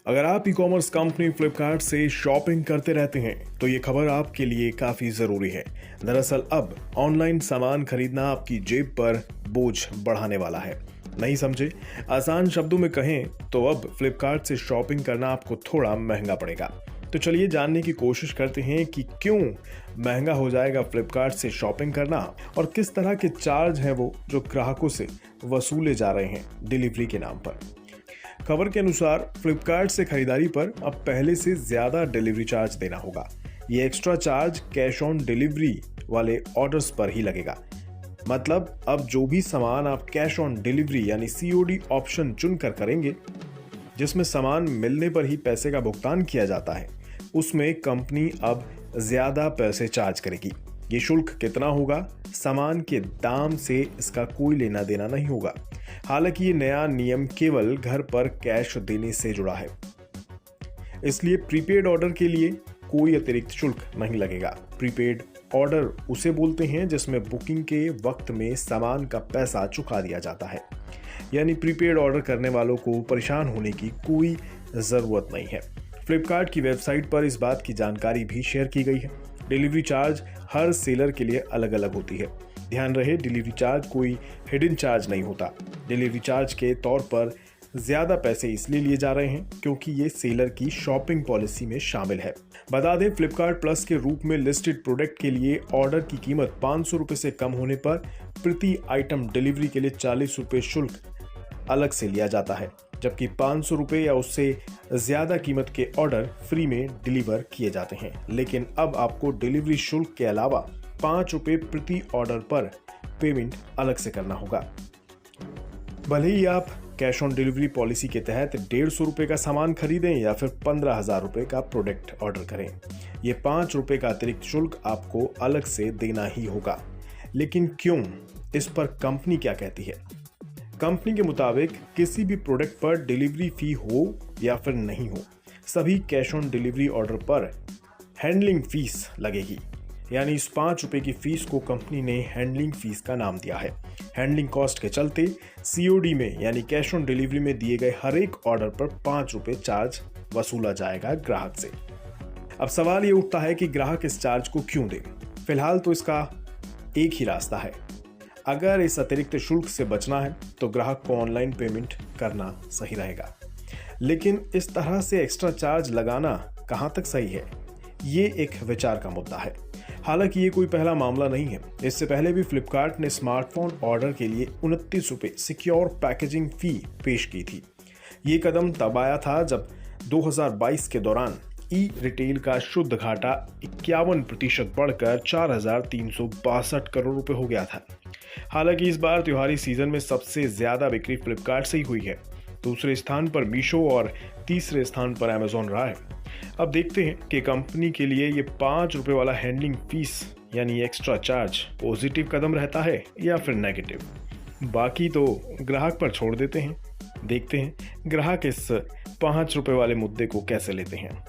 अगर आप e commerce company Flipkart से शॉपिंग करते रहते हैं तो ये खबर आपके लिए काफी जरूरी है। दरअसल अब ऑनलाइन सामान खरीदना आपकी जेब पर बोझ बढ़ाने वाला है। नहीं समझे? आसान शब्दों में कहें तो अब फ्लिपकार्ट से शॉपिंग करना आपको थोड़ा महंगा पड़ेगा। तो चलिए जानने की कोशिश करते हैं कि क्यों महंगा हो जाएगा फ्लिपकार्ट से शॉपिंग करना और किस तरह के चार्ज हैं वो जो ग्राहकों से वसूले जा रहे हैं डिलीवरी के नाम पर। खबर के अनुसार फ्लिपकार्ट से खरीदारी पर अब पहले से ज्यादा डिलीवरी चार्ज देना होगा। ये extra charge cash on delivery वाले ऑर्डर्स पर ही लगेगा। मतलब अब जो भी सामान आप कैश ऑन डिलीवरी यानी COD ऑप्शन चुनकर करेंगे, जिसमें सामान मिलने पर ही पैसे का भुगतान किया जाता है, उसमें कंपनी अब ज्यादा पैसे चार्ज करेगी। ये शुल्क कितना होगा? सामान के दाम से इसका कोई लेना देना नहीं होगा। हालांकि ये नया नियम केवल घर पर कैश देने से जुड़ा है, इसलिए प्रीपेड ऑर्डर के लिए कोई अतिरिक्त शुल्क नहीं लगेगा। प्रीपेड ऑर्डर उसे बोलते हैं जिसमें बुकिंग के वक्त में सामान का पैसा चुका दिया जाता है। यानी प्रीपेड ऑर्डर करने वालों को परेशान होने की कोई जरूरत नहीं है। फ्लिपकार्ट की वेबसाइट पर इस बात की जानकारी भी शेयर की गई है। डिलीवरी चार्ज हर सेलर के लिए अलग अलग होती है। ध्यान रहे, डिलीवरी चार्ज कोई हिडन चार्ज नहीं होता। डिलीवरी चार्ज के तौर पर ज्यादा पैसे इसलिए लिए जा रहे हैं क्योंकि ये सेलर की शॉपिंग पॉलिसी में शामिल है। बता दें, फ्लिपकार्ट प्लस के रूप में लिस्टेड प्रोडक्ट के लिए ऑर्डर की कीमत 500 रुपए से कम होने पर प्रति आइटम डिलीवरी के लिए 40 रुपए शुल्क अलग से लिया जाता है, जबकि 500 रुपए या उससे ज्यादा कीमत के ऑर्डर फ्री में डिलीवर किए जाते हैं। लेकिन अब आपको डिलीवरी शुल्क के अलावा 5 रुपए प्रति ऑर्डर पर पेमेंट अलग से करना होगा। भले ही आप कैश ऑन डिलीवरी पॉलिसी के तहत 150 रुपए का सामान खरीदें या फिर 15,000 रुपए का प्रोडक्ट ऑर्डर करें, ये 5 रुपए का अतिरिक्त शुल्क आपको अलग से देना ही होगा। लेकिन क्यों? इस पर कंपनी क्या कहती है? कंपनी के मुताबिक किसी भी प्रोडक्ट पर डिलीवरी फी हो या फिर नहीं हो, सभी कैश ऑन डिलीवरी ऑर्डर पर हैंडलिंग फीस लगेगी। यानी इस 5 रुपए की फीस को कंपनी ने हैंडलिंग फीस का नाम दिया है। हैंडलिंग कॉस्ट के चलते COD में यानी कैश ऑन डिलीवरी में दिए गए हर एक ऑर्डर पर 5 रुपए चार्ज वसूला जाएगा ग्राहक से। अब सवाल ये उठता है कि ग्राहक इस चार्ज को क्यों दे? फिलहाल तो इसका एक ही रास्ता है। अगर इस अतिरिक्त शुल्क से बचना है तो ग्राहक को ऑनलाइन पेमेंट करना सही रहेगा। लेकिन इस तरह से एक्स्ट्रा चार्ज लगाना कहां तक सही है, ये एक विचार का मुद्दा है। हालांकि ये कोई पहला मामला नहीं है। इससे पहले भी फ्लिपकार्ट ने स्मार्टफोन ऑर्डर के लिए 29 रुपए सिक्योर पैकेजिंग फी पेश की थी। ये कदम तब आया था जब 2022 के दौरान ई रिटेल का शुद्ध घाटा 51% बढ़कर 4,362 करोड़ रुपए हो गया था। हालांकि इस बार त्योहारी सीजन में सबसे ज्यादा बिक्री फ्लिपकार्ट से ही हुई है। दूसरे स्थान पर मीशो और तीसरे स्थान पर अमेजॉन रहा है। अब देखते हैं कि कंपनी के लिए ये 5 रुपए वाला हैंडलिंग फीस यानी एक्स्ट्रा चार्ज पॉजिटिव कदम रहता है या फिर नेगेटिव। बाकी तो ग्राहक पर छोड़ देते हैं। देखते हैं ग्राहक इस 5 रुपए वाले मुद्दे को कैसे लेते हैं।